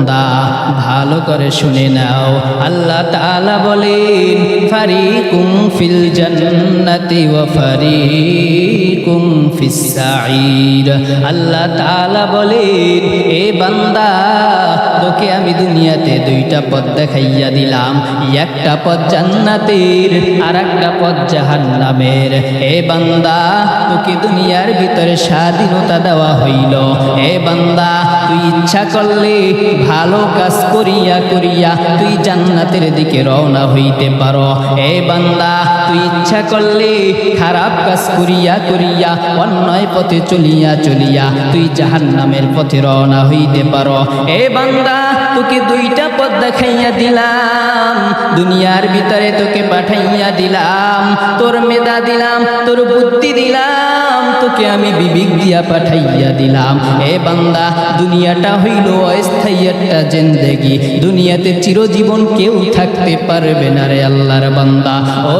বান্দা ভালো করে শুনে নাও, আল্লাহ তাআলা বলেন ফারিকুম ফিল জান্নাতি ওয়া ফারিকুম ফিস সাঈর। আল্লাহ তাআলা বলেন এ বান্দা, তোকে আমি দুনিয়াতে দুইটা পথ দেখাইয়া দিলাম, একটা পথ জান্নাতের আর একটা পথ জাহান্নামের। এ বান্দা, তোকে দুনিয়ার ভিতরে স্বাধীনতা দেওয়া হইল। এ বান্দা, তুই ইচ্ছা করলে ভালো কাজ করিয়া করিয়া তুই জান্নাতের দিকে রওনা হইতে পারো। এ বান্দা, তুই ইচ্ছা করলে খারাপ কাজ করিয়া করিয়া অন্যায় পথে চলিয়া চলিয়া তুই জাহান্নামের পথে রওনা হইতে পারো। এ বান্দা, তোকে দুইটা পথ দেখাইয়া দিলাম, দুনিয়ার ভিতরে তোকে পাঠাইয়া দিলাম, তোর মেধা দিলাম, তোর বুদ্ধি দিলাম, তোকে আমি বিবেক দিয়া পাঠাইয়া দিলাম। এ বান্দা, দুনিয়াটা হইল অস্থায়ী একটা জিন্দেগি, দুনিয়াতে চিরজীবন কেউ থাকতে পারবে না রে আল্লাহর বান্দা। ও